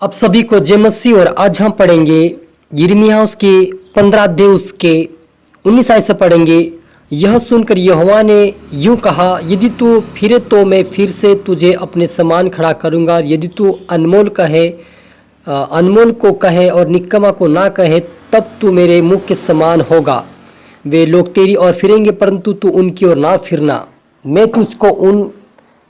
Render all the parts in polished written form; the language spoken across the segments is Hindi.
अब सभी को जय मसीह। और आज हम पढ़ेंगे यिर्मयाह उसके 15 अध्याय उसके 19 आयत से पढ़ेंगे। यह सुनकर यहोवा ने यूं कहा, यदि तू फिरे तो मैं फिर से तुझे अपने समान खड़ा करूंगा, और यदि तू अनमोल को कहे और निकम्मा को ना कहे, तब तू मेरे मुख के समान होगा। वे लोग तेरी ओर फिरेंगे परंतु तू उनकी ओर ना फिरना। मैं तुझको उन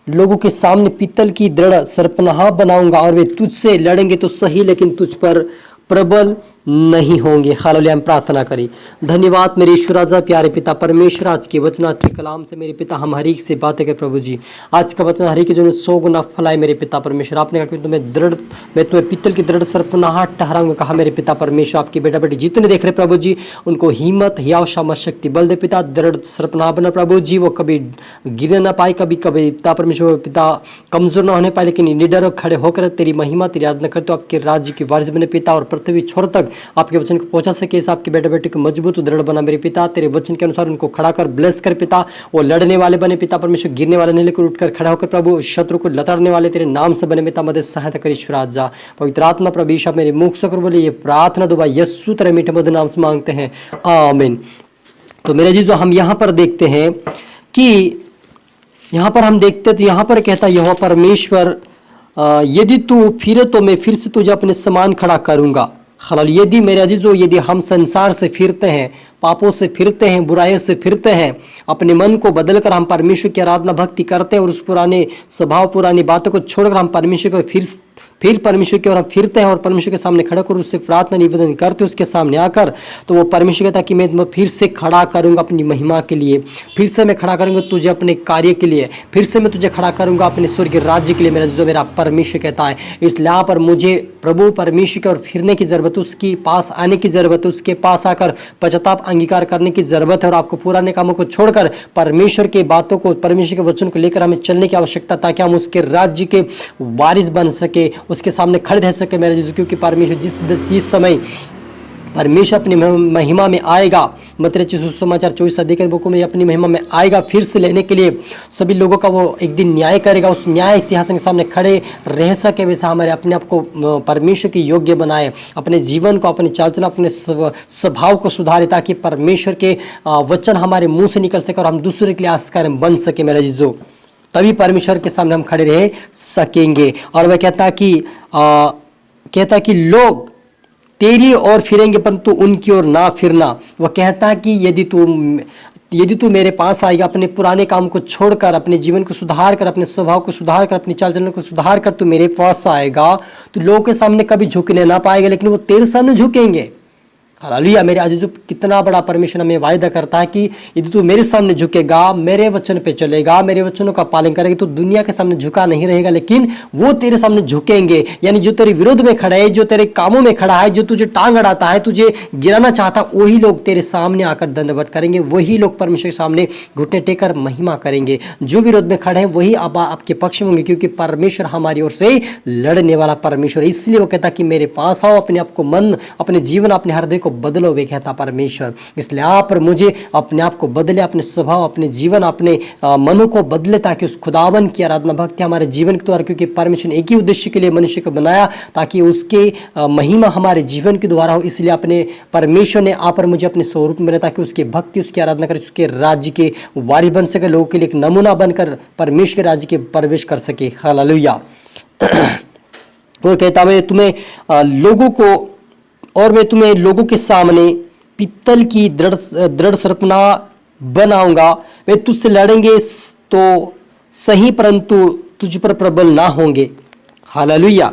लोगों के सामने पीतल की दृढ़ सरपनाह बनाऊंगा, और वे तुझसे लड़ेंगे तो सही लेकिन तुझ पर प्रबल नहीं होंगे। हालेलुया। हम प्रार्थना करें। धन्यवाद मेरे ईश्वर राजा, प्यारे पिता परमेश्वर, आज के वचन, आज के कलाम से मेरे पिता हम हरीक से बातें कर प्रभु जी। आज का वचन हरीक जो 100 गुना फलाए मेरे पिता परमेश्वर। आपने कहा कि मैं तुम्हें पीतल की दृढ़ सरपनाहट ठहराऊंगा। कहा मेरे पिता परमेश्वर, आपके बेटा बेटी जितने देख रहे प्रभु जी, उनको हिम्मत, हियाव, सामर्थ, शक्ति, बल दे पिता। दृढ़ सरपनाह बना प्रभु जी, वो कभी गिरने ना पाए, कभी कभी पिता परमेश्वर पिता कमजोर ना होने पाए, लेकिन निडर खड़े होकर तेरी महिमा, तेरी आराधना करते हो, आपके राज्य की वारिस बने पिता, और पृथ्वी छोर तक आपके वचन को पहुंचा सके। इस आपके बेटे बेटे को मजबूत दृढ़ बना मेरे पिता। तेरे वचन के अनुसार उनको खड़ा कर ब्लेस कर पिता। वो लड़ने वाले बने पिता परमेश्वर, गिरने वाले नहीं लेकर उठकर खड़ा होकर प्रभु शत्रु को लताड़ने वाले तेरे नाम से बने पिता। मदद सहायता कर ईश्वर आज जा। पवित्र आत्मा प्रभु यीशु मेरे मुख से कर बोले, ये प्रार्थना दुआ यीशु तेरे मीठे मधुर नाम से मांगते हैं, आमीन। तो मेरे जीजो, हम यहाँ पर देखते हैं कि यहाँ पर हम देखते तो यहाँ पर कहता यहोवा परमेश्वर, यदि तू फिरे तो मैं फिर से तुझे अपने समान खड़ा करूंगा। हालेलुया। यदि मेरे अजीजों, यदि हम संसार से फिरते हैं, पापों से फिरते हैं, बुराइयों से फिरते हैं, अपने मन को बदलकर हम परमेश्वर की आराधना भक्ति करते हैं, और उस पुराने स्वभाव, पुरानी बातों को छोड़कर हम परमेश्वर को फिर परमेश्वर की ओर हम फिरते हैं, और परमेश्वर के सामने खड़ा कर उससे प्रार्थना निवेदन करते उसके सामने आकर, तो वो परमेश्वर कहता कि मैं फिर से खड़ा करूंगा अपनी महिमा के लिए, फिर से मैं खड़ा करूंगा तुझे अपने कार्य के लिए, फिर से मैं तुझे खड़ा करूंगा अपने स्वर्ग के राज्य के लिए, मेरा जो मेरा परमेश्वर कहता है। इसलिए यहाँ पर मुझे प्रभु परमेश्वर की ओर फिरने की जरूरत, उसके पास आने की जरूरत, उसके पास आकर पश्चाताप अंगीकार करने की जरूरत है, और आपको पुराने कामों को छोड़कर परमेश्वर के बातों को, परमेश्वर के वचन को लेकर हमें चलने की आवश्यकता, ताकि हम उसके राज्य के वारिस बन सके, उसके सामने खड़े रह सके मेरे जीसस। क्योंकि परमेश्वर जिस समय परमेश्वर अपनी महिमा में आएगा, मत्ती सुसमाचार 24 अध्याय के बुक में अपनी महिमा में आएगा फिर से लेने के लिए, सभी लोगों का वो एक दिन न्याय करेगा। उस न्याय सिंहासन के सामने खड़े रह सके, वैसा हमारे अपने आप को परमेश्वर के योग्य बनाए, अपने जीवन को, अपने चाल चलन, अपने स्वभाव को सुधारे, ताकि परमेश्वर के वचन हमारे मुंह से निकल सके और हम दूसरे के लिए आस्कार बन सके मेरे जीजो। तभी परमेश्वर के सामने हम खड़े रह सकेंगे। और वह कहता कि लोग तेरी ओर फिरेंगे परंतु उनकी ओर ना फिरना। वह कहता कि यदि तू मेरे पास आएगा, अपने पुराने काम को छोड़कर, अपने जीवन को सुधार कर, अपने स्वभाव को सुधार कर, अपनी चाल चलन को सुधार कर, तू मेरे पास आएगा, तो लोगों के सामने कभी झुकने ना पाएगा, लेकिन वो तेरे सामने झुकेंगे। हालेलुया। मेरे आज जो कितना बड़ा परमेश्वर हमें वायदा करता है कि यदि तू मेरे सामने झुकेगा, मेरे वचन पे चलेगा, मेरे वचनों का पालन करेगा, तो दुनिया के सामने झुका नहीं रहेगा, लेकिन वो तेरे सामने झुकेंगे। यानी जो तेरे विरोध में खड़ा है, जो तेरे कामों में खड़ा है, जो तुझे टांग अड़ाता है, तुझे गिराना चाहता, वही लोग तेरे सामने आकर दंडवत करेंगे, वही लोग परमेश्वर के सामने घुटने टेकर महिमा करेंगे। जो विरोध में खड़े हैं वही आपके पक्ष में होंगे, क्योंकि परमेश्वर हमारी ओर से लड़ने वाला परमेश्वर। इसलिए वो कहता कि मेरे पास आओ, अपने आप को, मन, अपने जीवन, अपने हृदय बदलो, वे कहता परमेश्वर। इसलिए आप और मुझे अपने आप को बदले, अपने स्वभाव, अपने जीवन, अपने मनों को बदले, ताकि उस खुदावन की आराधना भक्ति हमारे जीवन के द्वारा, क्योंकि परमेश्वर ने एक ही उद्देश्य के लिए मनुष्य को बनाया, ताकि उसके महिमा हमारे जीवन के द्वारा हो। इसलिए अपने परमेश्वर ने आप और मुझे अपने स्वरूप में बनाया, ताकि उसकी भक्ति, उसकी आराधना कर, उसके राज्य के वारिस बन सके, लोगों के लिए एक नमूना बनकर परमेश्वर के राज्य के प्रवेश कर सके। हालेलुया। और कहता मैं तुम्हें लोगों के सामने पीतल की दृढ़ सरपना बनाऊंगा। वे तुझसे लड़ेंगे तो सही परंतु तुझ पर प्रबल ना होंगे। हालेलुया।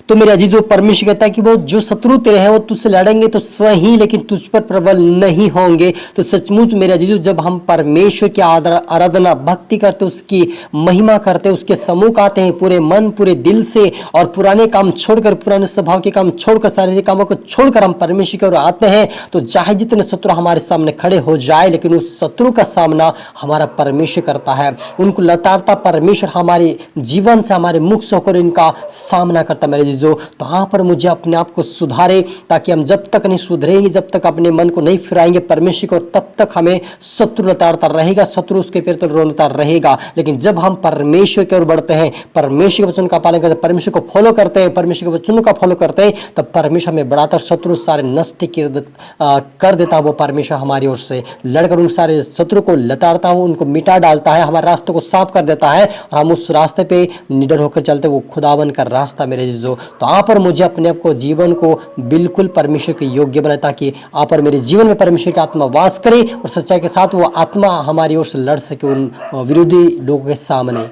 तो मेरे अजीजों, परमेश्वर कहता है कि वो जो शत्रु तेरे हैं वो तुझसे लड़ेंगे तो सही, लेकिन तुझ पर प्रबल नहीं होंगे। तो सचमुच मेरे अजीजों, जब हम परमेश्वर की आराधना भक्ति करते, उसकी महिमा करते, उसके सम्मुख आते हैं पूरे मन पूरे दिल से, और पुराने काम छोड़कर, पुराने स्वभाव के काम छोड़कर, शारीरिक कामों को छोड़कर हम परमेश्वर की ओर आते हैं, तो चाहे जितने शत्रु हमारे सामने खड़े हो जाए, लेकिन उस शत्रु का सामना हमारा परमेश्वर करता है। उनको लताड़ता परमेश्वर हमारे जीवन से, हमारे मुख से होकर इनका सामना करता। मेरे जीजो। तो यहाँ पर मुझे अपने आप को सुधारे, ताकि हम जब तक नहीं सुधरेंगे, जब तक अपने मन को नहीं फिराएंगे परमेश्वर को, तब तक हमें शत्रु लताड़ता रहेगा, शत्रु उसके पैर तले रोंदता रहेगा। लेकिन जब हम परमेश्वर की ओर बढ़ते हैं, परमेश्वर के वचन का पालन करते हैं, परमेश्वर को फॉलो करते हैं, परमेश्वर के वचनों का फॉलो करते हैं, तब परमेश्वर हमें बढ़ाकर शत्रु सारे नष्ट कर देता है। वो परमेश्वर हमारी ओर से लड़कर उन सारे शत्रु को लताड़ता है, उनको मिटा डालता है, हमारे रास्ते को साफ कर देता है, और हम उस रास्ते पे निडर होकर चलते। वो खुदावन का रास्ता मेरे जीजो। तो आप पर मुझे अपने आप को, जीवन को बिल्कुल परमेश्वर के योग्य बनाए, ताकि आप पर मेरे जीवन में परमेश्वर की आत्मा वास करे, और सच्चाई के साथ वो आत्मा हमारी ओर से लड़ सके उन विरोधी लोगों के सामने।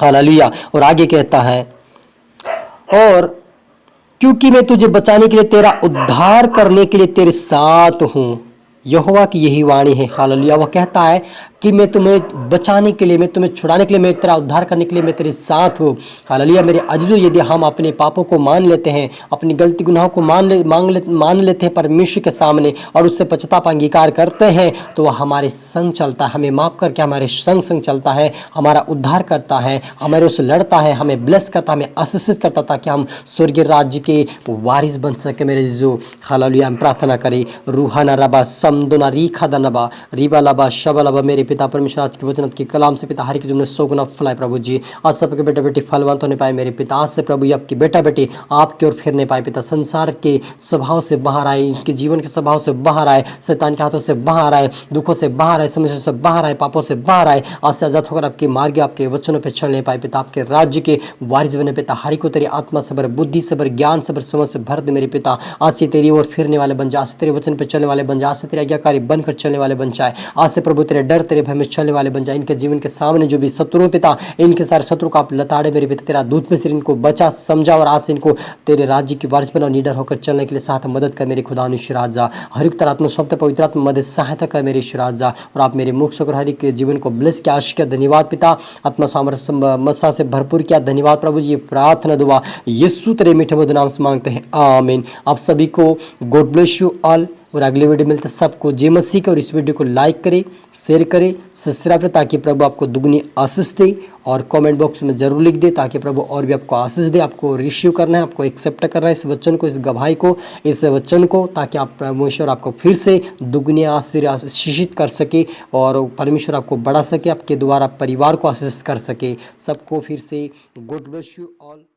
हालेलुया। और आगे कहता है, और क्योंकि मैं तुझे बचाने के लिए, तेरा उद्धार करने के लिए तेरे साथ हूं, यहोवा की यही वाणी है। हालेलुया। वह कहता है कि मैं तुम्हें बचाने के लिए, मैं तुम्हें छुड़ाने के लिए, मैं तेरा उद्धार करने के लिए मैं तेरे साथ हूँ। हालेलुया। मेरे अजीजों, यदि हम अपने पापों को मान लेते हैं, अपनी गलती गुनाहों को मान लेते हैं परमेश्वर के सामने, और उससे पश्चाताप अंगीकार करते हैं, तो वह हमारे संग चलता है, हमें माफ करके हमारे संग संग चलता है, हमारा उद्धार करता है, हमारे उससे लड़ता है, हमें ब्लेस करता है, हमें आशीषित करता है, ताकि हम स्वर्गीय राज्य के वारिस बन सके मेरे जीजो। हालेलुया। हम प्रार्थना करें, रूहाना रबा समदोना रीखा दनबा रीबा लबा शबा लबा। मेरे पिता परमेश्वर, आज के वचन के कलाम से पिता हर की तुमने 100 गुना फलाए प्रभु जी। आज सबके बेटा बेटी फलवंत होने पाए मेरे पिता। आज से प्रभु, ये आपके बेटा बेटी आपकी ओर फिरने पाए पिता, संसार के स्वभाव से बाहर आए, इनके जीवन के स्वभाव से बाहर आए, शैतान के हाथों से बाहर आए, दुखों से बाहर आए, समस्या से बाहर आए, पापों से बाहर आए। आज से आजाद होकर आपके मार्ग, आपके वचनों पर चलने पाए पिता, आपके राज्य के वारिस बने पिता। हर को तेरी आत्मा से भर, बुद्धि से भर, ज्ञान से भर, समझ से भर दे मेरे पिता। आज से तेरी ओर फिरने वाले बन जा, आज से तेरे वचन पर चलने वाले बन जा, आज से तेरे आज्ञाकारी बनकर चलने वाले बन जाए। आज से प्रभु तेरे डर, तेरे भय में चलने वाले बन जाए। इनके जीवन के सामने जो भी शत्रु पिता, इनके सारे शत्रु को आप लताड़े मेरे पिता, तेरा दूध में से इनको बचा समझा, और आज से इनको तेरे राज्य की वारिस बना, निडर होकर चलने के लिए साथ मदद कर मेरे खुदा ईश्वर राजा। हर एक तरह शब्द पवित्र आत्मा मदद सहायता कर मेरे ईश्वर राजा, और आप मेरे मुख से हर एक जीवन को ब्लेस किया, आशीष किया। धन्यवाद पिता, आत्मा सामर्थ्य मसा से भरपूर किया। धन्यवाद प्रभु जी। प्रार्थना दुआ यीशु तेरे मीठे मधुर नाम से मांगते हैं, आमीन। आप सभी को गॉड ब्लेस यू ऑल, और अगले वीडियो मिलते सबको जय मसीह के। और इस वीडियो को लाइक करें, शेयर करें, सब्सक्राइब करें, ताकि प्रभु आपको दुगनी आशीष दे, और कमेंट बॉक्स में जरूर लिख दे, ताकि प्रभु और भी आपको आशीष दे। आपको रिसीव करना है, आपको एक्सेप्ट करना है इस वचन को, इस गवाही को, इस वचन को, ताकि आप परमेश्वर आपको फिर से दुगनी आशीषित कर सके, और परमेश्वर आपको बढ़ा सके, आपके द्वारा परिवार को आशीषित कर सके। सबको फिर से गॉड ब्लेस यू ऑल।